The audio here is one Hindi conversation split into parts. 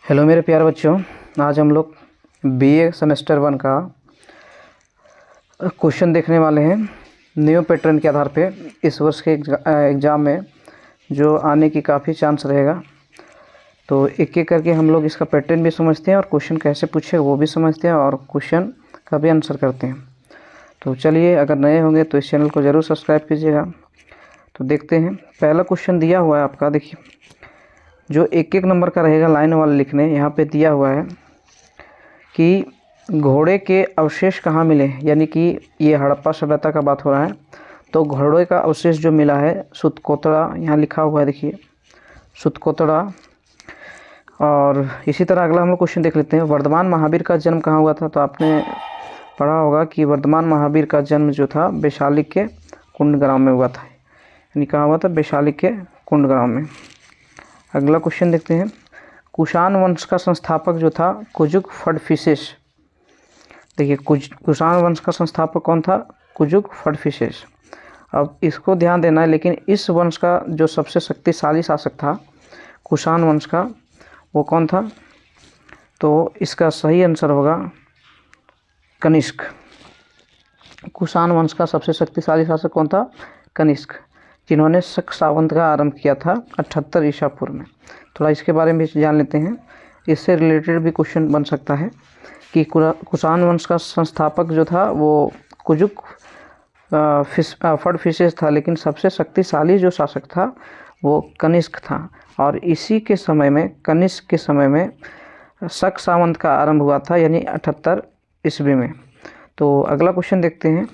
हेलो मेरे प्यारे बच्चों, आज हम लोग बीए सेमेस्टर 1 का क्वेश्चन देखने वाले हैं न्यू पैटर्न के आधार पे। इस वर्ष के एग्ज़ाम में जो आने की काफ़ी चांस रहेगा, तो एक एक करके हम लोग इसका पैटर्न भी समझते हैं और क्वेश्चन कैसे पूछे वो भी समझते हैं और क्वेश्चन का भी आंसर करते हैं। तो चलिए, अगर नए होंगे तो इस चैनल को ज़रूर सब्सक्राइब कीजिएगा। तो देखते हैं, पहला क्वेश्चन दिया हुआ है आपका। देखिए, जो एक एक नंबर का रहेगा लाइन वाला लिखने, यहाँ पे दिया हुआ है कि घोड़े के अवशेष कहाँ मिले, यानी कि ये हड़प्पा सभ्यता का बात हो रहा है। तो घोड़े का अवशेष जो मिला है सुतकोतड़ा, यहाँ लिखा हुआ है, देखिए सुतकोतड़ा। और इसी तरह अगला हम लोग क्वेश्चन देख लेते हैं, वर्धमान महावीर का जन्म कहाँ हुआ था। तो आपने पढ़ा होगा कि वर्धमान महावीर का जन्म जो था वैशाली के कुंड ग्राम में हुआ था, यानी कहाँ हुआ था, वैशाली के कुंड ग्राम में। अगला क्वेश्चन देखते हैं, कुषाण वंश का संस्थापक जो था कुजुक फडफिसेस। देखिए, कुषाण वंश का संस्थापक कौन था, कुजुक फडफिसेस। अब इसको ध्यान देना है, लेकिन इस वंश का जो सबसे शक्तिशाली शासक था कुषाण वंश का, वो कौन था। तो इसका सही आंसर होगा कनिष्क। कुषाण वंश का सबसे शक्तिशाली शासक कौन था, कनिष्क, जिन्होंने शक सावंत का आरंभ किया था 78 ईसा पूर्व में। थोड़ा इसके बारे में भी जान लेते हैं, इससे रिलेटेड भी क्वेश्चन बन सकता है कि कुषाण वंश का संस्थापक जो था वो कुजुक फडफिसेस था, लेकिन सबसे शक्तिशाली जो शासक था वो कनिष्क था। और इसी के समय में, कनिष्क के समय में शक सावंत का आरंभ हुआ था, यानी 78 ईस्वी में। तो अगला क्वेश्चन देखते हैं,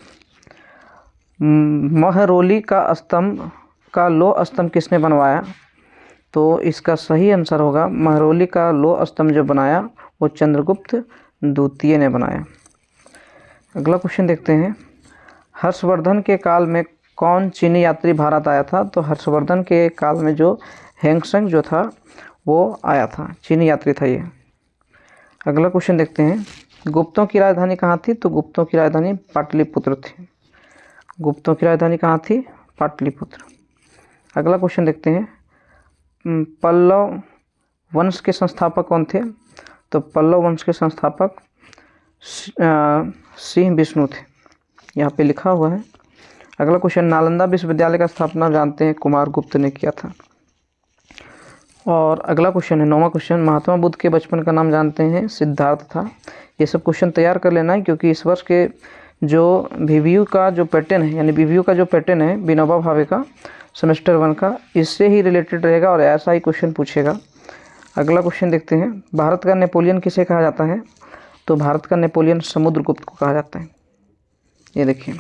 महरौली का स्तंभ का लोह स्तंभ किसने बनवाया। तो इसका सही आंसर होगा, महरौली का लोह स्तंभ जो बनाया वो चंद्रगुप्त द्वितीय ने बनाया। अगला क्वेश्चन देखते हैं, हर्षवर्धन के काल में कौन चीनी यात्री भारत आया था। तो हर्षवर्धन के काल में जो हैंगसंग जो था वो आया था, चीनी यात्री था ये। अगला क्वेश्चन देखते हैं, गुप्तों की राजधानी कहाँ थी। तो गुप्तों की राजधानी पाटलिपुत्र थी। गुप्तों की राजधानी कहाँ थी, पाटलिपुत्र। अगला क्वेश्चन देखते हैं, पल्लव वंश के संस्थापक कौन थे। तो पल्लव वंश के संस्थापक सिंह विष्णु थे, यहाँ पे लिखा हुआ है। अगला क्वेश्चन, नालंदा विश्वविद्यालय का स्थापना जानते हैं कुमार गुप्त ने किया था। और अगला क्वेश्चन है 9वां क्वेश्चन, महात्मा बुद्ध के बचपन का नाम जानते हैं, सिद्धार्थ था। ये सब क्वेश्चन तैयार कर लेना है, क्योंकि इस वर्ष के जो वीवीयू का जो पैटर्न है, यानी वीवीयू का जो पैटर्न है विनोबा भावे का सेमेस्टर 1 का, इससे ही रिलेटेड रहेगा और ऐसा ही क्वेश्चन पूछेगा। अगला क्वेश्चन देखते हैं, भारत का नेपोलियन किसे कहा जाता है। तो भारत का नेपोलियन समुद्रगुप्त को कहा जाता है। ये देखिए,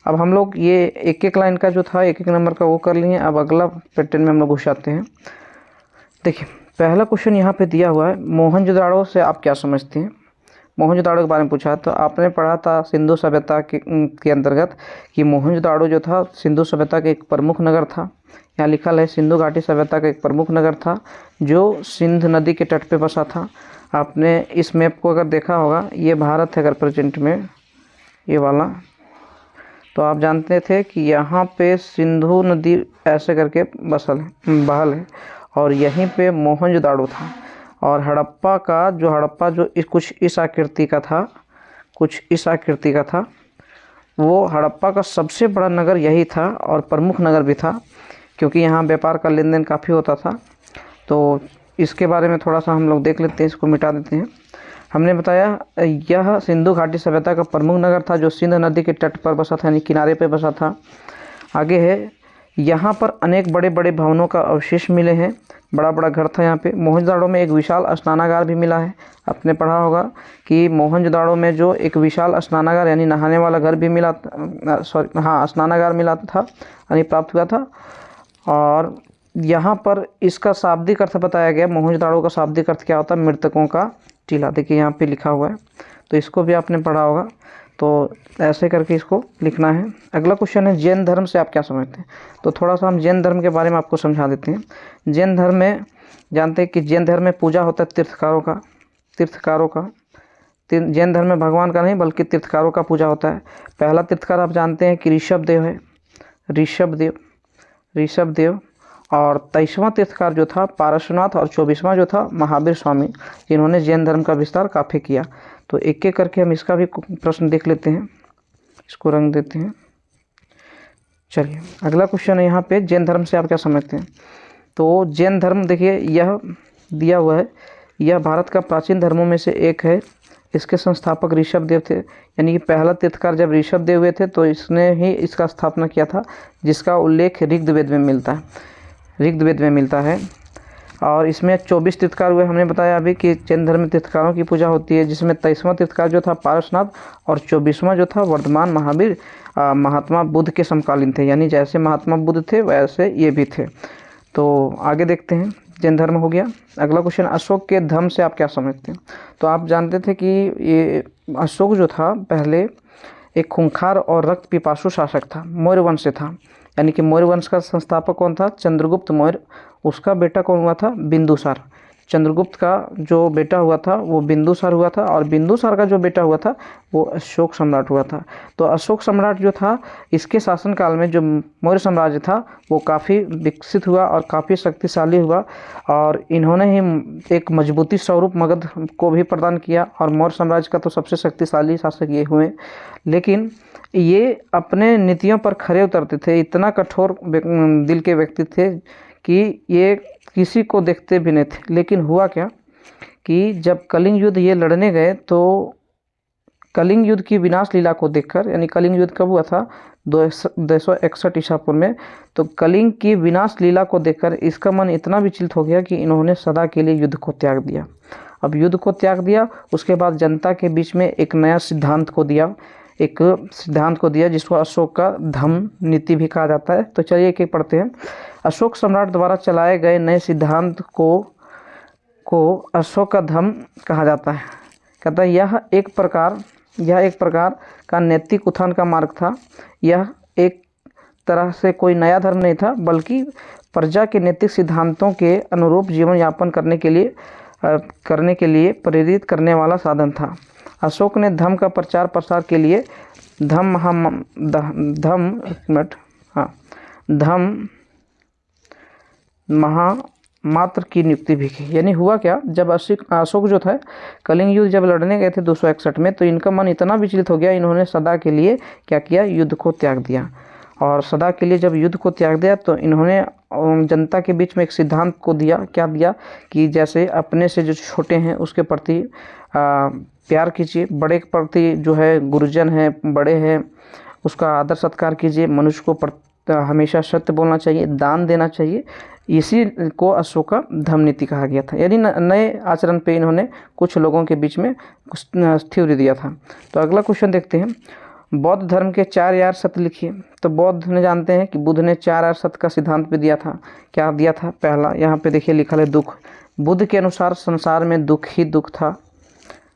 अब हम लोग ये एक एक लाइन का जो था एक एक नंबर का वो कर लिए। अब अगला पैटर्न में हम लोग घुस जाते हैं। देखिए, पहला क्वेश्चन यहाँ पे दिया हुआ है, मोहनजोदाड़ो से आप क्या समझते हैं। मोहनजोदाड़ो के बारे में पूछा है। तो आपने पढ़ा था सिंधु सभ्यता के अंतर्गत कि मोहनजोदाड़ो जो था सिंधु सभ्यता का एक प्रमुख नगर था। यहाँ लिखा है सिंधु घाटी सभ्यता का एक प्रमुख नगर था जो सिंध नदी के तट पे बसा था। आपने इस मैप को अगर देखा होगा, ये भारत है अगर प्रेजेंट में, ये वाला, तो आप जानते थे कि यहाँ पे सिंधु नदी ऐसे करके बहल है और यहीं पे मोहनजोदाड़ो था। और हड़प्पा जो कुछ इस आकृति का था, वो हड़प्पा का सबसे बड़ा नगर यही था और प्रमुख नगर भी था, क्योंकि यहाँ व्यापार का लेन देन काफ़ी होता था। तो इसके बारे में थोड़ा सा हम लोग देख लेते हैं, इसको मिटा देते हैं। हमने बताया यह सिंधु घाटी सभ्यता का प्रमुख नगर था जो सिंध नदी के तट पर बसा था, यानी किनारे पर बसा था। आगे है, यहाँ पर अनेक बड़े बड़े भवनों का अवशेष मिले हैं, बड़ा बड़ा घर था यहाँ पे। मोहनजोदाड़ो में एक विशाल स्नानागार भी मिला है। आपने पढ़ा होगा कि मोहनजोदाड़ो में जो एक विशाल स्नानागार यानी नहाने वाला घर भी मिला, स्नानागार मिला था, यानी प्राप्त हुआ था। और यहाँ पर इसका शाब्दिक अर्थ बताया गया, मोहनजोदाड़ो का शाब्दिक अर्थ क्या होता है, मृतकों का टीला। देखिए यहाँ पे लिखा हुआ है, तो इसको भी आपने पढ़ा होगा। तो ऐसे करके इसको लिखना है। अगला क्वेश्चन है, जैन धर्म से आप क्या समझते हैं। तो थोड़ा सा हम जैन धर्म के बारे में आपको समझा देते हैं। जैन धर्म में जानते हैं कि जैन धर्म में पूजा होता है तीर्थकारों का। जैन धर्म में भगवान का नहीं बल्कि तीर्थकारों का पूजा होता है। पहला तीर्थकार आप जानते हैं कि ऋषभ देव है, ऋषभ देव। और 23वां तीर्थकार जो था पारसनाथ और 24वां जो था महावीर स्वामी, जिन्होंने जैन धर्म का विस्तार काफ़ी किया। तो एक एक करके हम इसका भी प्रश्न देख लेते हैं। इसको रंग देते हैं। चलिए अगला क्वेश्चन है यहाँ पे, जैन धर्म से आप क्या समझते हैं। तो जैन धर्म देखिए यह दिया हुआ है, यह भारत का प्राचीन धर्मों में से एक है। इसके संस्थापक ऋषभ देव थे, यानी कि पहला तीर्थकार जब ऋषभ देव हुए थे तो इसने ही इसका स्थापना किया था, जिसका उल्लेख ऋग्वेद में मिलता है, ऋग्वेद में मिलता है। और इसमें 24 तीर्थकार हुए। हमने बताया अभी कि जैन धर्म में तीर्थकारों की पूजा होती है, जिसमें 23वां तीर्थकार जो था पारसनाथ और 24वां जो था वर्धमान महावीर महात्मा बुद्ध के समकालीन थे, यानी जैसे महात्मा बुद्ध थे वैसे ये भी थे। तो आगे देखते हैं, जैन धर्म हो गया। अगला क्वेश्चन, अशोक के धम्म से आप क्या समझते हैं। तो आप जानते थे कि ये अशोक जो था पहले एक खूंखार और रक्त पिपासु शासक था, मौर्य वंश से था, यानी कि मौर्य वंश का संस्थापक कौन था, चंद्रगुप्त मौर्य। उसका बेटा कौन हुआ था, बिंदुसार। चंद्रगुप्त का जो बेटा हुआ था वो बिंदुसार हुआ था, और बिंदुसार का जो बेटा हुआ था वो अशोक सम्राट हुआ था। तो अशोक सम्राट जो था, इसके शासनकाल में जो मौर्य साम्राज्य था वो काफ़ी विकसित हुआ और काफ़ी शक्तिशाली हुआ, और इन्होंने ही एक मजबूती स्वरूप मगध को भी प्रदान किया, और मौर्य साम्राज्य का तो सबसे शक्तिशाली शासक ये हुए। लेकिन ये अपने नीतियों पर खरे उतरते थे, इतना कठोर दिल के व्यक्ति थे कि ये किसी को देखते भी नहीं थे। लेकिन हुआ क्या कि जब कलिंग युद्ध ये लड़ने गए तो कलिंग युद्ध की विनाश लीला को देखकर, यानी कलिंग युद्ध कब हुआ था, 261 ईसा पूर्व में। तो कलिंग की विनाश लीला को देखकर इसका मन इतना विचलित हो गया कि इन्होंने सदा के लिए युद्ध को त्याग दिया। अब युद्ध को त्याग दिया, उसके बाद जनता के बीच में एक नया सिद्धांत को दिया, जिसको अशोक का धम्म नीति भी कहा जाता है। तो चलिए एक एक पढ़ते हैं। अशोक सम्राट द्वारा चलाए गए नए सिद्धांत को अशोक का धम्म कहा जाता है। कहता है यह एक प्रकार का नैतिक उत्थान का मार्ग था। यह एक तरह से कोई नया धर्म नहीं था, बल्कि प्रजा के नैतिक सिद्धांतों के अनुरूप जीवन यापन करने के लिए प्रेरित करने वाला साधन था। अशोक ने धम्म का प्रचार प्रसार के लिए धम्म महामात्र की नियुक्ति भी की। यानी हुआ क्या, जब अशोक जो था कलिंग युद्ध जब लड़ने गए थे 261 में, तो इनका मन इतना विचलित हो गया, इन्होंने सदा के लिए क्या किया, युद्ध को त्याग दिया। और सदा के लिए जब युद्ध को त्याग दिया तो इन्होंने जनता के बीच में एक सिद्धांत को दिया, क्या दिया कि जैसे अपने से जो छोटे हैं उसके प्रति प्यार कीजिए, बड़े के प्रति जो है गुरुजन है, बड़े हैं, उसका आदर सत्कार कीजिए, मनुष्य को हमेशा सत्य बोलना चाहिए, दान देना चाहिए। इसी को अशोक का धम्म नीति कहा गया था। यानी नए आचरण पे इन्होंने कुछ लोगों के बीच में कुछ थ्योरी दिया था। तो अगला क्वेश्चन देखते हैं, बौद्ध धर्म के 4 आर्य सत्य लिखिए। तो बौद्ध ने जानते हैं कि बुद्ध ने 4 आर्य सत्य का सिद्धांत भी दिया था। क्या दिया था, पहला यहाँ पे देखिए लिखा है दुख। बुद्ध के अनुसार संसार में दुख ही दुख था।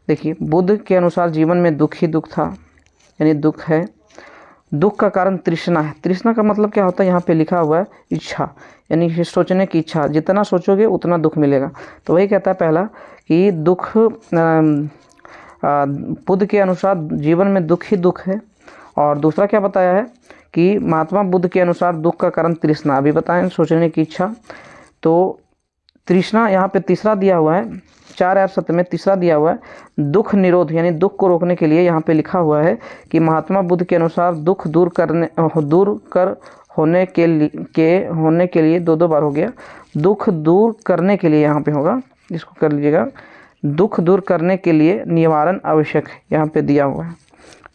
देखिए बुद्ध के अनुसार जीवन में दुख ही दुख था, यानी दुख है। दुख का कारण तृष्णा है। तृष्णा का मतलब क्या होता है, यहाँ पे लिखा हुआ है इच्छा, यानी सोचने की इच्छा। जितना सोचोगे उतना दुख मिलेगा। तो वही कहता है पहला कि दुख, बुद्ध के अनुसार जीवन में दुख ही दुख है। और दूसरा क्या बताया है कि महात्मा बुद्ध के अनुसार दुख का कारण तृष्णा, अभी बताएं, सोचने की इच्छा। तो तृष्णा यहाँ पे तीसरा दिया हुआ है, 4 आर्य सत्य में तीसरा दिया हुआ है दुख निरोध, यानी दुख को रोकने के लिए यहाँ पे लिखा हुआ है कि महात्मा बुद्ध के अनुसार दुख होने के लिए 2 बार हो गया, दुख दूर करने के लिए यहाँ पे होगा, इसको कर लीजिएगा, दुख दूर करने के लिए निवारण आवश्यक है, यहाँ पे दिया हुआ है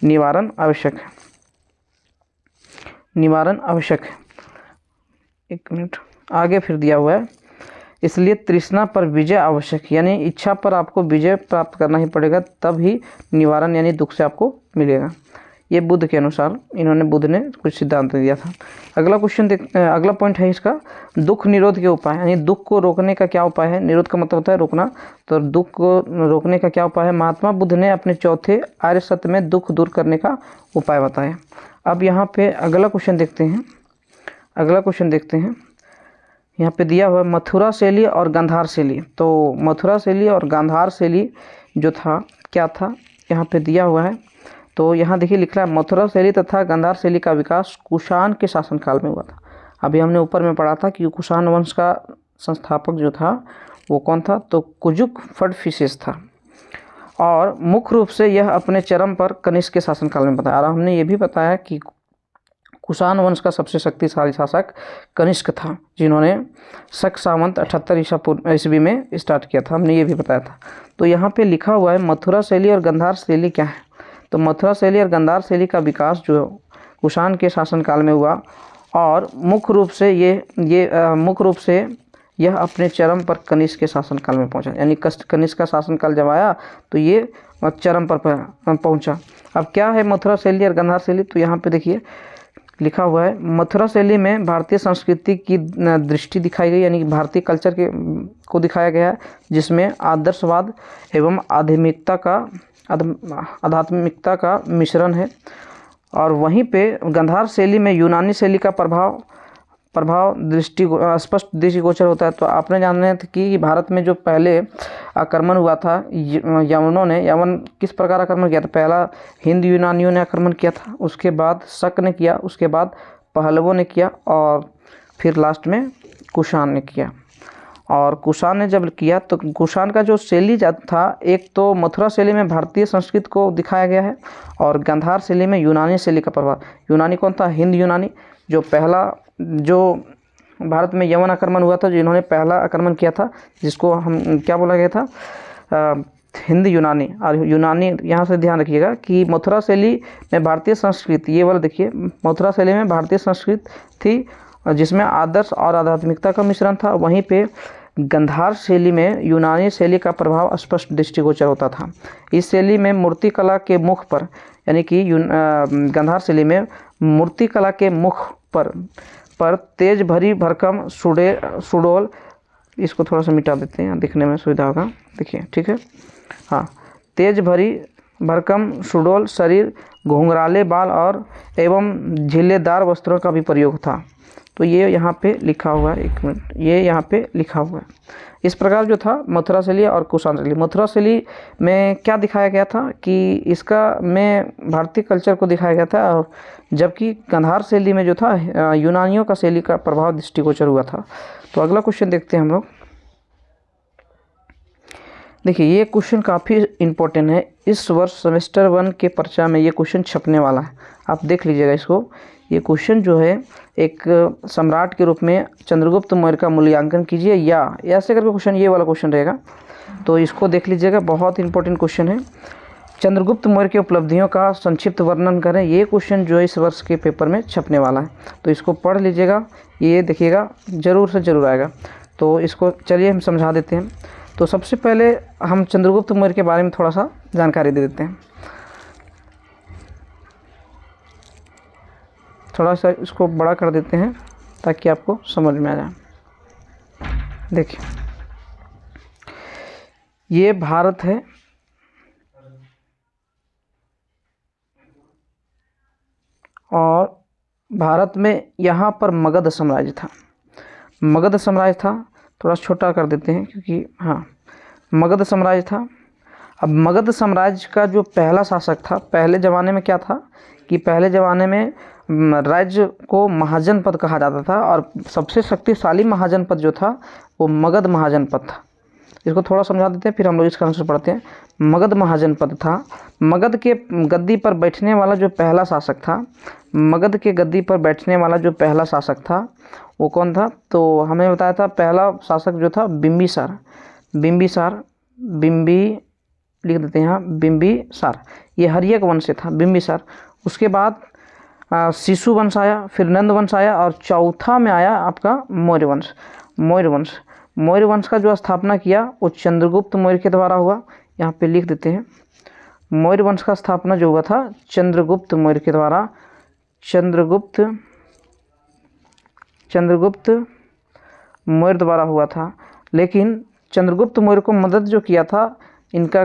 निवारण आवश्यक है। एक मिनट आगे फिर दिया हुआ है, इसलिए तृष्णा पर विजय आवश्यक, यानी इच्छा पर आपको विजय प्राप्त करना ही पड़ेगा, तब ही निवारण यानी दुख से आपको मिलेगा। ये बुद्ध के अनुसार बुद्ध ने कुछ सिद्धांत दिया था। अगला क्वेश्चन अगला पॉइंट है इसका, दुख निरोध के उपाय, यानी दुख को रोकने का क्या उपाय है। निरोध का मतलब होता है रोकना, तो दुख को रोकने का क्या उपाय है। महात्मा बुद्ध ने अपने चौथे आर्य सत्य में दुख दूर करने का उपाय बताया। अब यहाँ पे अगला क्वेश्चन देखते हैं, यहाँ पे दिया हुआ मथुरा शैली और गांधार शैली। तो मथुरा शैली और गांधार शैली जो था क्या था, यहाँ पे दिया हुआ है। तो यहाँ देखिए लिख रहा है, मथुरा शैली तथा गांधार शैली का विकास कुषाण के शासनकाल में हुआ था। अभी हमने ऊपर में पढ़ा था कि कुषाण वंश का संस्थापक जो था वो कौन था, तो कुजुक फडफिसेस था। और मुख्य रूप से यह अपने चरम पर कनिष्क के शासनकाल में बताया। और हमने ये भी बताया कि कुषाण वंश का सबसे शक्तिशाली शासक कनिष्क था, जिन्होंने शक सावंत 78 ईस्वी में स्टार्ट किया था। हमने ये भी बताया था। तो यहाँ पे लिखा हुआ है मथुरा शैली और गंधार शैली क्या है। तो मथुरा शैली और गंधार शैली का विकास जो कुषाण के शासनकाल में हुआ, और मुख्य रूप से यह अपने चरम पर कनिष्क के शासनकाल में पहुंचा। यानी कनिष्क का शासनकाल जब आया तो ये चरम पर पहुंचा। अब क्या है मथुरा शैली और गंधार शैली, तो यहाँ पे देखिए लिखा हुआ है मथुरा शैली में भारतीय संस्कृति की दृष्टि दिखाई गई, यानी भारतीय कल्चर को दिखाया गया है, जिसमें आदर्शवाद एवं आध्यात्मिकता का मिश्रण है। और वहीं पे गंधार शैली में यूनानी शैली का प्रभाव स्पष्ट दृष्टिगोचर होता है। तो आपने जाना था कि भारत में जो पहले आक्रमण हुआ था यवन किस प्रकार आक्रमण किया था। पहला हिंद यूनानियों ने आक्रमण किया था, उसके बाद शक ने किया, उसके बाद पहलवों ने किया, और फिर लास्ट में कुषाण ने किया। और कुषाण ने जब किया तो कुषाण का जो शैली था, एक तो मथुरा शैली में भारतीय संस्कृति को दिखाया गया है, और गंधार शैली में यूनानी शैली का प्रभाव। यूनानी कौन था, हिंद यूनानी, जो भारत में यवन आक्रमण हुआ था, जिन्होंने पहला आक्रमण किया था, जिसको हम क्या बोला गया था, हिंद यूनानी। और यूनानी यहाँ से ध्यान रखिएगा कि मथुरा शैली में भारतीय संस्कृति, ये वाला देखिए, मथुरा शैली में भारतीय संस्कृति थी जिसमें आदर्श और आध्यात्मिकता का मिश्रण था। वहीं पे गंधार शैली में यूनानी शैली का प्रभाव स्पष्ट दृष्टिगोचर होता था। इस शैली में मूर्ति कला के मुख पर, यानी कि गंधार शैली में मूर्ति कला के मुख पर तेज भरी भरकम सुडोल, इसको थोड़ा सा मिटा देते हैं, दिखने में सुविधा होगा, देखिए, ठीक है, हाँ, तेज भरी भरकम सुडोल शरीर, घुंघराले बाल और एवं झिल्लेदार वस्त्रों का भी प्रयोग था। तो ये यहाँ पे लिखा हुआ है, एक मिनट, ये यहाँ पे लिखा हुआ है। इस प्रकार जो था मथुरा शैली और कुषाण शैली। मथुरा शैली में क्या दिखाया गया था कि इसका में भारतीय कल्चर को दिखाया गया था, और जबकि गंधार शैली में जो था यूनानियों का शैली का प्रभाव दृष्टिगोचर हुआ था। तो अगला क्वेश्चन देखते हैं हम लोग। देखिए ये क्वेश्चन काफ़ी इम्पोर्टेंट है, इस वर्ष सेमेस्टर 1 के परीक्षा में ये क्वेश्चन छपने वाला है, आप देख लीजिएगा इसको। ये क्वेश्चन जो है, एक सम्राट के रूप में चंद्रगुप्त मौर्य का मूल्यांकन कीजिए, या ऐसे करके क्वेश्चन, ये वाला क्वेश्चन रहेगा, तो इसको देख लीजिएगा, बहुत इंपॉर्टेंट क्वेश्चन है। चंद्रगुप्त मौर्य की उपलब्धियों का संक्षिप्त वर्णन करें, ये क्वेश्चन जो है इस वर्ष के पेपर में छपने वाला है, तो इसको पढ़ लीजिएगा, ये देखिएगा ज़रूर से ज़रूर आएगा। तो इसको चलिए हम समझा देते हैं। तो सबसे पहले हम चंद्रगुप्त मौर्य के बारे में थोड़ा सा जानकारी दे देते हैं। थोड़ा सा इसको बड़ा कर देते हैं ताकि आपको समझ में आ जाए। देखिए ये भारत है, और भारत में यहाँ पर मगध साम्राज्य था। मगध साम्राज्य था, थोड़ा छोटा कर देते हैं क्योंकि हाँ, मगध साम्राज्य था। अब मगध साम्राज्य का जो पहला शासक था, पहले ज़माने में क्या था कि पहले ज़माने में राज्य को महाजनपद कहा जाता था, और सबसे शक्तिशाली महाजनपद जो था वो मगध महाजनपद था। इसको थोड़ा समझा देते हैं, फिर हम लोग इसका आंसर पढ़ते हैं। मगध महाजनपद था। मगध के गद्दी पर बैठने वाला जो पहला शासक था, मगध के गद्दी पर बैठने वाला जो पहला शासक था वो कौन था, तो हमें बताया था पहला शासक जो था बिंबिसार। बिंबी लिख देते हैं यहाँ, बिंबिसार, ये हर्यक वंश से था बिंबिसार। उसके बाद शिशु वंश आया, फिर नंद वंश आया, और चौथा में आया आपका मौर्य वंश। मौर्य वंश का जो स्थापना किया वो चंद्रगुप्त मौर्य के द्वारा हुआ। यहाँ पे लिख देते हैं, मौर्य वंश का स्थापना जो हुआ था चंद्रगुप्त मौर्य के द्वारा। चंद्रगुप्त मौर्य द्वारा हुआ था। लेकिन चंद्रगुप्त मौर्य को मदद जो किया था इनका,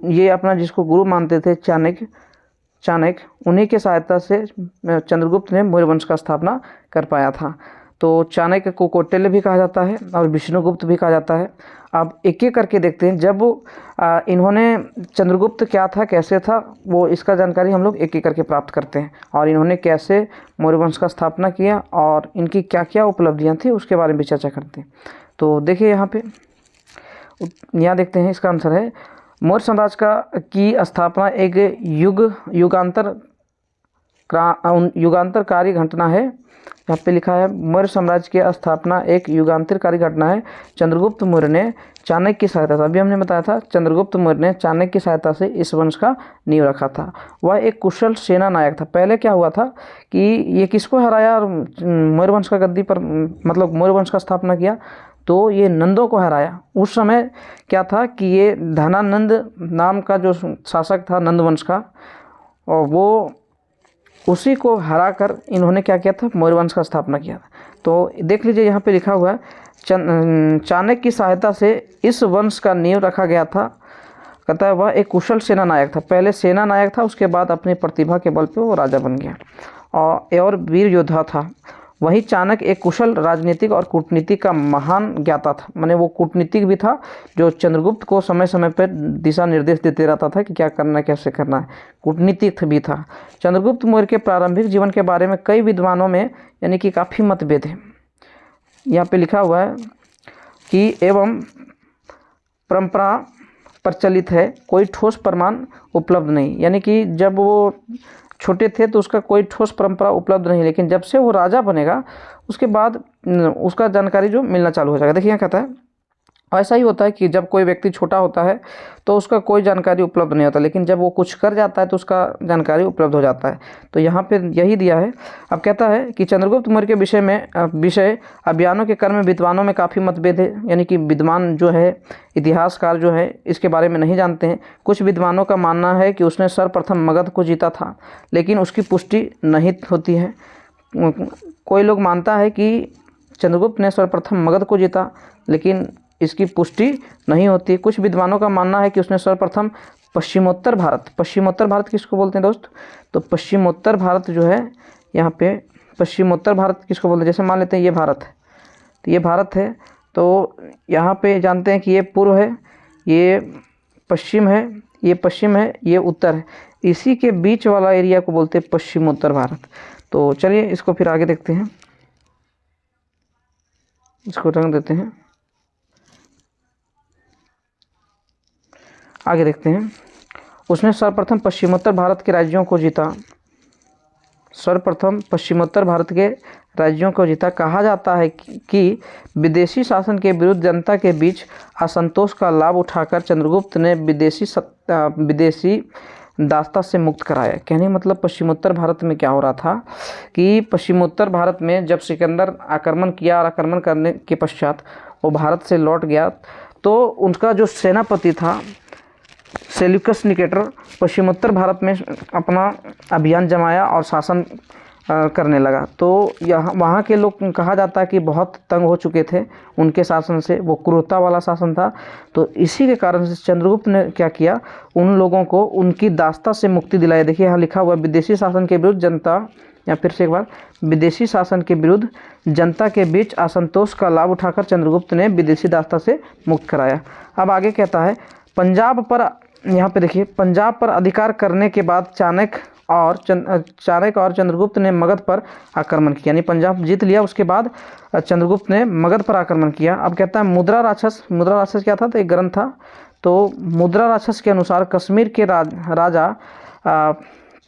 ये अपना जिसको गुरु मानते थे चाणक्य, उन्हीं के सहायता से चंद्रगुप्त ने मौर्य वंश का स्थापना कर पाया था। तो चाणक्य को कौटिल्य भी कहा जाता है और विष्णुगुप्त भी कहा जाता है। अब एक एक करके देखते हैं। जब इन्होंने चंद्रगुप्त क्या था, कैसे था, वो इसका जानकारी हम लोग एक एक करके प्राप्त करते हैं, और इन्होंने कैसे मौर्य वंश का स्थापना किया और इनकी क्या क्या उपलब्धियां थी उसके बारे में भी चर्चा करते हैं। तो देखिए यहाँ यहाँ देखते हैं, इसका आंसर है मौर्य साम्राज्य की स्थापना एक युगांतरकारी घटना है। यहाँ पे लिखा है मौर्य साम्राज्य की स्थापना एक युगांतरकारी घटना है। चंद्रगुप्त मौर्य ने चाणक्य की सहायता से, अभी हमने बताया था, चंद्रगुप्त मौर्य ने चाणक्य की सहायता से इस वंश का नींव रखा था। वह एक कुशल सेना नायक था। पहले क्या हुआ था कि ये किसको हराया और मौर्य वंश का गद्दी पर, मतलब मौर्य वंश का स्थापना किया, तो ये नंदों को हराया। उस समय क्या था कि ये धनानंद नाम का जो शासक था नंद वंश का, और वो उसी को हराकर इन्होंने क्या किया था, मौर्य वंश का स्थापना किया था। तो देख लीजिए यहाँ पे लिखा हुआ है चाणक्य की सहायता से इस वंश का नींव रखा गया था। कहता है वह एक कुशल सेना नायक था। पहले सेना नायक था, उसके बाद अपनी प्रतिभा के बल पे वो राजा बन गया और वीर योद्धा था। वहीं चाणक्य एक कुशल राजनीतिक और कूटनीति का महान ज्ञाता था। माने वो कूटनीतिक भी था, जो चंद्रगुप्त को समय समय पर दिशा निर्देश देते रहता था कि क्या करना है, कैसे करना है। कूटनीतिक भी था। चंद्रगुप्त मौर्य के प्रारंभिक जीवन के बारे में कई विद्वानों में यानी कि काफ़ी मतभेद है। यहाँ पे लिखा हुआ है कि एवं परंपरा प्रचलित है, कोई ठोस प्रमाण उपलब्ध नहीं। यानी कि जब वो छोटे थे तो उसका कोई ठोस परंपरा उपलब्ध नहीं, लेकिन जब से वो राजा बनेगा उसके बाद उसका जानकारी जो मिलना चालू हो जाएगा। देखिए यहाँ कहता है ऐसा ही होता है कि जब कोई व्यक्ति छोटा होता है तो उसका कोई जानकारी उपलब्ध नहीं होता, लेकिन जब वो कुछ कर जाता है तो उसका जानकारी उपलब्ध हो जाता है। तो यहाँ पे यही दिया है। अब कहता है कि चंद्रगुप्त मौर्य के विषय अभियानों के क्रम में विद्वानों में काफ़ी मतभेद है। यानी कि विद्वान जो है, इतिहासकार जो है, इसके बारे में नहीं जानते हैं। कुछ विद्वानों का मानना है कि उसने सर्वप्रथम मगध को जीता था, लेकिन उसकी पुष्टि नहीं होती है। कोई लोग मानता है कि चंद्रगुप्त ने सर्वप्रथम मगध को जीता, लेकिन इसकी पुष्टि नहीं होती। कुछ विद्वानों का मानना है कि उसने सर्वप्रथम पश्चिमोत्तर भारत किसको बोलते हैं दोस्त, तो पश्चिमोत्तर भारत जो है, यहाँ पे पश्चिमोत्तर भारत किसको बोलते हैं, जैसे मान लेते हैं ये भारत है, तो ये भारत है, तो यहाँ पे जानते हैं कि ये पूर्व है, ये पश्चिम है, ये पश्चिम है, ये उत्तर है। इसी के बीच वाला एरिया को बोलते हैं पश्चिमोत्तर भारत। तो चलिए इसको फिर आगे देखते हैं, इसको रंग देते हैं, आगे देखते हैं। उसने सर्वप्रथम पश्चिमोत्तर भारत के राज्यों को जीता। सर्वप्रथम पश्चिमोत्तर भारत के राज्यों को जीता। कहा जाता है कि विदेशी शासन के विरुद्ध जनता के बीच असंतोष का लाभ उठाकर चंद्रगुप्त ने विदेशी दास्ता से मुक्त कराया। कहने मतलब पश्चिमोत्तर भारत में क्या हो रहा था कि पश्चिमोत्तर भारत में जब सिकंदर आक्रमण किया और आक्रमण करने के पश्चात वो भारत से लौट गया, तो उनका जो सेनापति था सेल्यूकस निकेटर पश्चिमोत्तर भारत में अपना अभियान जमाया और शासन करने लगा। तो यहाँ वहाँ के लोग, कहा जाता है कि बहुत तंग हो चुके थे उनके शासन से, वो क्रूरता वाला शासन था। तो इसी के कारण से चंद्रगुप्त ने क्या किया, उन लोगों को उनकी दास्ता से मुक्ति दिलाई। देखिए यहाँ लिखा हुआ विदेशी शासन के विरुद्ध जनता, या फिर से एक बार, विदेशी शासन के विरुद्ध जनता के बीच असंतोष का लाभ उठाकर चंद्रगुप्त ने विदेशी दास्ता से मुक्त कराया। अब आगे कहता है पंजाब पर, यहाँ पे देखिए, पंजाब पर अधिकार करने के बाद चाणक्य और चंद्रगुप्त ने मगध पर आक्रमण किया। यानी पंजाब जीत लिया, उसके बाद चंद्रगुप्त ने मगध पर आक्रमण किया। अब कहता है मुद्रा राक्षस क्या था, तो एक ग्रंथ था। तो मुद्रा राक्षस के अनुसार कश्मीर के राजा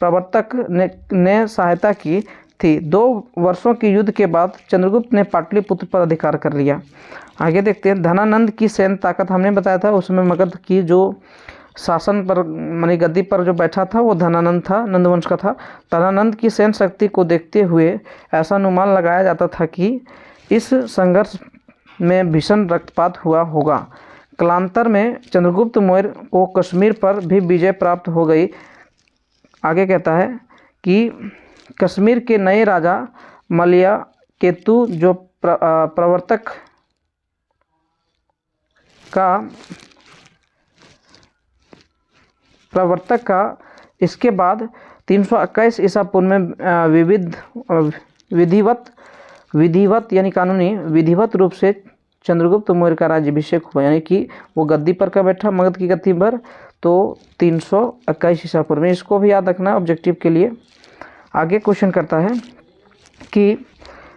प्रवर्तक ने सहायता की थी। 2 वर्षों के युद्ध के बाद चंद्रगुप्त ने पाटलिपुत्र पर अधिकार कर लिया। आगे देखते हैं धनानंद की सैन्य ताकत, हमने बताया था उसमें मगध की जो शासन पर मानी गद्दी पर जो बैठा था वो धनानंद था, नंदवंश का था। धनानंद की सैन्य शक्ति को देखते हुए ऐसा अनुमान लगाया जाता था कि इस संघर्ष में भीषण रक्तपात हुआ होगा। कालांतर में चंद्रगुप्त मौर्य को कश्मीर पर भी विजय प्राप्त हो गई। आगे कहता है कि कश्मीर के नए राजा मलया केतु जो प्रवर्तक का इसके बाद 321 ईसा पूर्व में विधिवत विधिवत यानी कानूनी विधिवत रूप से चंद्रगुप्त मौर्य का राज्याभिषेक हुआ, यानी कि वो गद्दी पर का बैठा मगध की गद्दी पर, तो 321 ईसा पूर्व में। इसको भी याद रखना ऑब्जेक्टिव के लिए। आगे क्वेश्चन करता है कि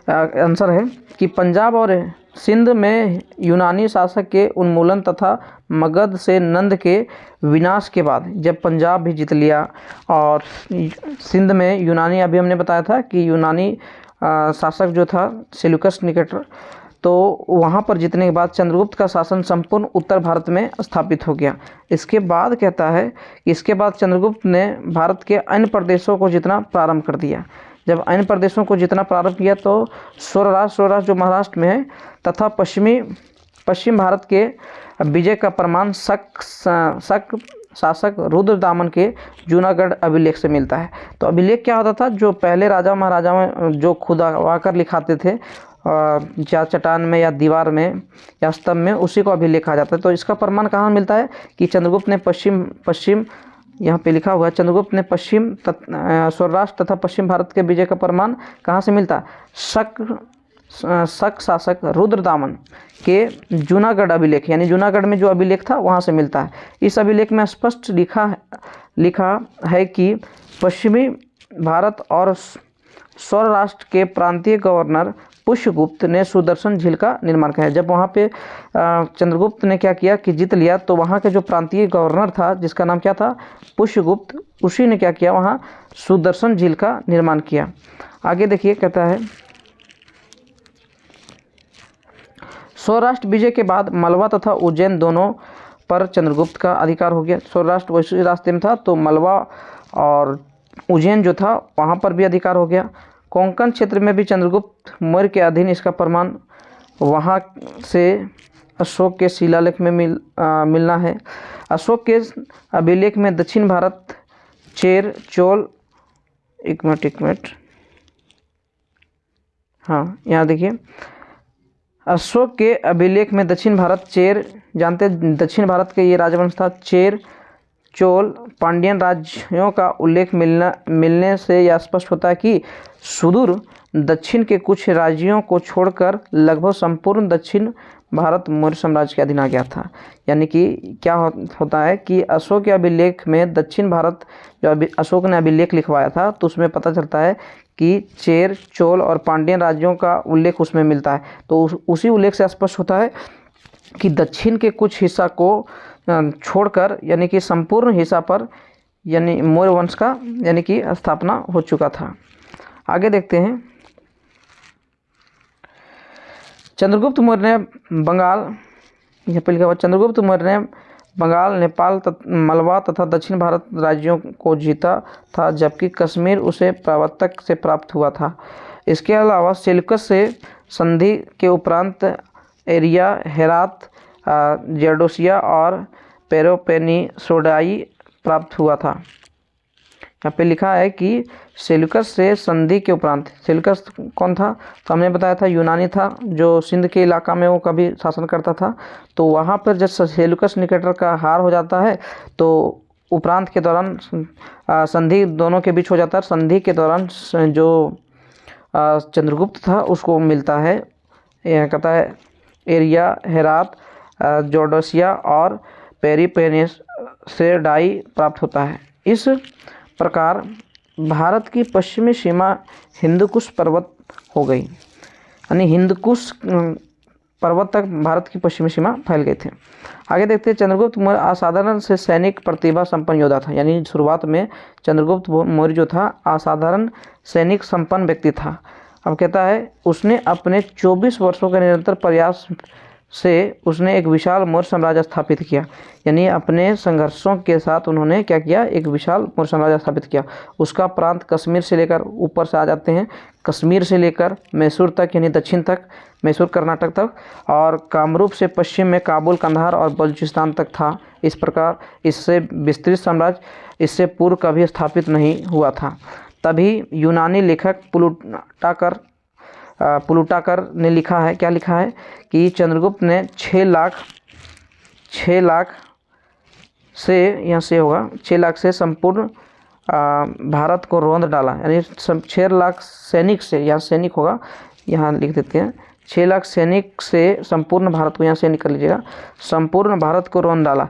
आंसर है कि पंजाब और सिंध में यूनानी शासक के उन्मूलन तथा मगध से नंद के विनाश के बाद जब पंजाब भी जीत लिया और सिंध में यूनानी, अभी हमने बताया था कि यूनानी शासक जो था सेल्यूकस निकेटर, तो वहाँ पर जीतने के बाद चंद्रगुप्त का शासन संपूर्ण उत्तर भारत में स्थापित हो गया। इसके बाद कहता है कि इसके बाद चंद्रगुप्त ने भारत के अन्य प्रदेशों को जीतना प्रारंभ कर दिया। जब अन्य प्रदेशों को जीतना प्रारंभ किया तो स्वराष्ट्र जो महाराष्ट्र में है तथा पश्चिम भारत के विजय का प्रमाण शक शासक रुद्रदामन के जूनागढ़ अभिलेख से मिलता है। तो अभिलेख क्या होता था, जो पहले राजा महाराजा जो खुद आकर लिखाते थे या चट्टान में या दीवार में या स्तंभ में, उसी को अभिलेख कहा जाता है। तो इसका प्रमाण कहाँ मिलता है कि चंद्रगुप्त ने पश्चिम यहाँ पे लिखा हुआ है, चंद्रगुप्त ने स्वराष्ट्र तथा पश्चिम भारत के विजय का प्रमाण कहाँ से मिलता है, शक शासक रुद्रदामन के जूनागढ़ अभिलेख, यानी जूनागढ़ में जो अभिलेख था वहाँ से मिलता है। इस अभिलेख में स्पष्ट लिखा है कि पश्चिमी भारत और स्वराष्ट्र के प्रांतीय गवर्नर पुष्यगुप्त ने सुदर्शन झील का निर्माण किया है। जब वहाँ पे चंद्रगुप्त ने क्या किया कि जीत लिया, तो वहाँ के जो प्रांतीय गवर्नर था जिसका नाम क्या था, पुष्यगुप्त, उसी ने क्या किया, वहाँ सुदर्शन झील का निर्माण किया। आगे देखिए, कहता है स्वराष्ट्र विजय के बाद मलवा तथा उज्जैन दोनों पर चंद्रगुप्त का अधिकार हो गया। स्वराष्ट्र वैसे रास्ते में था, तो मलवा और उज्जैन जो था वहाँ पर भी अधिकार हो गया। कोंकण क्षेत्र में भी चंद्रगुप्त मौर्य के अधीन, इसका प्रमाण वहाँ से अशोक के शिलालेख में मिलना है। अशोक के अभिलेख में दक्षिण भारत चेर चोल, एक मिनट, हाँ यहाँ देखिए, अशोक के अभिलेख में दक्षिण भारत चेर, जानते दक्षिण भारत के ये राजवंश था, चेर चोल पांड्यन राज्यों का उल्लेख मिलने से यह स्पष्ट होता है कि सुदूर दक्षिण के कुछ राज्यों को छोड़कर लगभग संपूर्ण दक्षिण भारत मौर्य साम्राज्य के अधीन आ गया था। यानी कि क्या होता है कि अशोक के अभिलेख में दक्षिण भारत जो अशोक ने अभिलेख लिखवाया था, तो उसमें पता चलता है कि चेर चोल और पांड्यन राज्यों का उल्लेख उसमें मिलता है। तो उसी उल्लेख से स्पष्ट होता है कि दक्षिण के कुछ हिस्सा को छोड़कर, यानी कि संपूर्ण हिस्सा पर, यानी मौर्य वंश का यानी कि स्थापना हो चुका था। आगे देखते हैं, चंद्रगुप्त मौर्य ने बंगाल, यहाँ पे लिखा हुआ, चंद्रगुप्त मौर्य ने बंगाल, नेपाल, मलवा तथा दक्षिण भारत राज्यों को जीता था, जबकि कश्मीर उसे प्रवर्तक से प्राप्त हुआ था। इसके अलावा सेल्यूकस से संधि के उपरांत एरिया, हेरात, जर्डोसिया और पेलोपोनेसोडाई प्राप्त हुआ था। यहाँ पे लिखा है कि सेल्यूकस से संधि के उपरांत, सेल्यूकस कौन था, तो हमने बताया था यूनानी था, जो सिंध के इलाका में वो कभी शासन करता था। तो वहाँ पर जब सेल्यूकस निकेटर का हार हो जाता है, तो उपरांत के दौरान संधि दोनों के बीच हो जाता है। संधि के दौरान जो चंद्रगुप्त था उसको मिलता है, यह कहता है एरिया, हेरात, जोडोसिया और पेलोपोनेसोडाई प्राप्त होता है। इस प्रकार भारत की पश्चिमी सीमा हिंदकुश पर्वत हो गई, यानी हिंदकुश पर्वत तक भारत की पश्चिमी सीमा फैल गए थे। आगे देखते हैं, चंद्रगुप्त मौर्य असाधारण से सैनिक प्रतिभा संपन्न योद्धा था। यानी शुरुआत में चंद्रगुप्त मौर्य जो था असाधारण सैनिक संपन्न व्यक्ति था। अब कहता है उसने अपने 24 वर्षों के निरंतर प्रयास से उसने एक विशाल मौर्य साम्राज्य स्थापित किया। यानी अपने संघर्षों के साथ उन्होंने क्या किया, एक विशाल मौर्य साम्राज्य स्थापित किया। उसका प्रांत कश्मीर से लेकर, ऊपर से आ जाते हैं, कश्मीर से लेकर मैसूर तक, यानी दक्षिण तक, मैसूर कर्नाटक तक, और कामरूप से पश्चिम में काबुल, कंधार और बलूचिस्तान तक था। इस प्रकार इससे विस्तृत साम्राज्य इससे पूर्व कभी स्थापित नहीं हुआ था। तभी यूनानी लेखक प्लूटाकर ने लिखा है, क्या लिखा है कि चंद्रगुप्त ने 6 लाख से, यहाँ से होगा 6 लाख से संपूर्ण भारत को रौंद डाला। यानी 6 लाख सैनिक से, यहाँ सैनिक होगा, यहाँ लिख देते हैं 6 लाख सैनिक से संपूर्ण भारत को, यहाँ से निकल लीजिएगा, संपूर्ण भारत को रौंद डाला।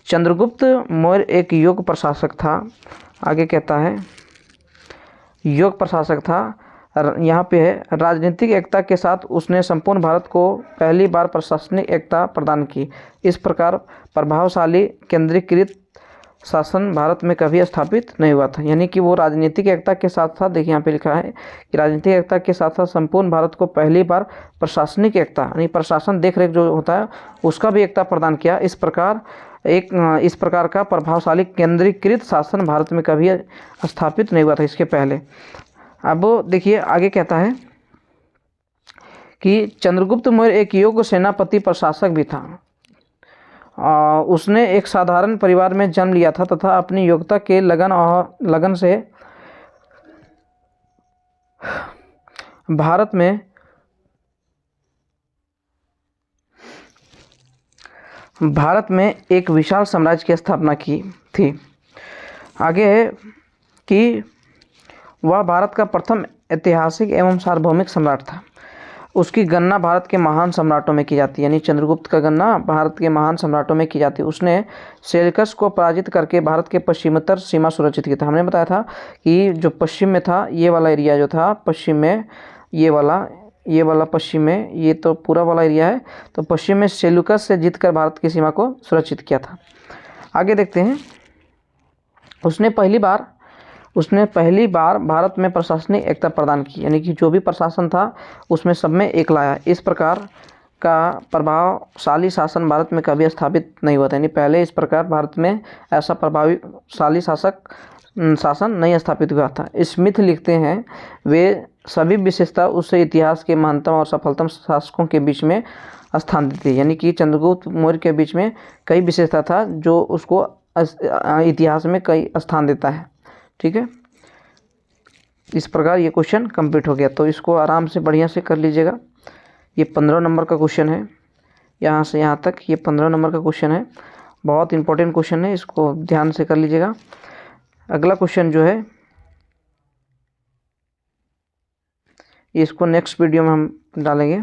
चंद्रगुप्त मौर्य एक योग्य प्रशासक था। आगे कहता है योग्य प्रशासक था। यहाँ पे है राजनीतिक एकता के साथ उसने संपूर्ण भारत को पहली बार प्रशासनिक एकता प्रदान की। इस प्रकार प्रभावशाली केंद्रीकृत शासन भारत में कभी स्थापित नहीं हुआ था। यानी कि वो राजनीतिक एकता के साथ साथ, देखिए यहाँ पे लिखा है कि राजनीतिक एकता के साथ साथ संपूर्ण भारत को पहली बार प्रशासनिक एकता यानी प्रशासन देख रेख जो होता है उसका भी एकता प्रदान किया। इस प्रकार का प्रभावशाली केंद्रीकृत शासन भारत में कभी स्थापित नहीं हुआ था इसके पहले। अब देखिए आगे कहता है कि चंद्रगुप्त मौर्य एक योग्य सेनापति प्रशासक भी था। उसने एक साधारण परिवार में जन्म लिया था तथा अपनी योग्यता के लगन से भारत में एक विशाल साम्राज्य की स्थापना की थी। आगे है कि वह भारत का प्रथम ऐतिहासिक एवं सार्वभौमिक सम्राट था। उसकी गणना भारत के महान सम्राटों में की जाती है, यानी चंद्रगुप्त का गणना भारत के महान सम्राटों में की जाती है। उसने सेल्कस को पराजित करके भारत के पश्चिमोत्तर सीमा सुरक्षित की था। हमने बताया था कि जो पश्चिम में था ये वाला एरिया जो था पश्चिम में, ये वाला पश्चिम में, ये तो पूरा वाला एरिया है, तो पश्चिम में सेल्यूकस से जीतकर भारत की सीमा को सुरक्षित किया था। आगे देखते हैं उसने पहली बार भारत में प्रशासनिक एकता प्रदान की, यानी कि जो भी प्रशासन था उसमें सब में एक लाया। इस प्रकार का प्रभावशाली शासन भारत में कभी स्थापित नहीं हुआ था, यानी पहले इस प्रकार भारत में ऐसा प्रभावशाली शासन नहीं स्थापित हुआ था। स्मिथ लिखते हैं वे सभी विशेषता उससे इतिहास के महानतम और सफलतम शासकों के बीच में स्थान देती है, यानी कि चंद्रगुप्त मौर्य के बीच में कई विशेषता था जो उसको इतिहास में कई स्थान देता है। ठीक है, इस प्रकार ये क्वेश्चन कंप्लीट हो गया। तो इसको आराम से बढ़िया से कर लीजिएगा। ये 15 नंबर का क्वेश्चन है, यहाँ से यहाँ तक ये 15 नंबर का क्वेश्चन है, बहुत इंपॉर्टेंट क्वेश्चन है, इसको ध्यान से कर लीजिएगा। अगला क्वेश्चन जो है इसको नेक्स्ट वीडियो में हम डालेंगे।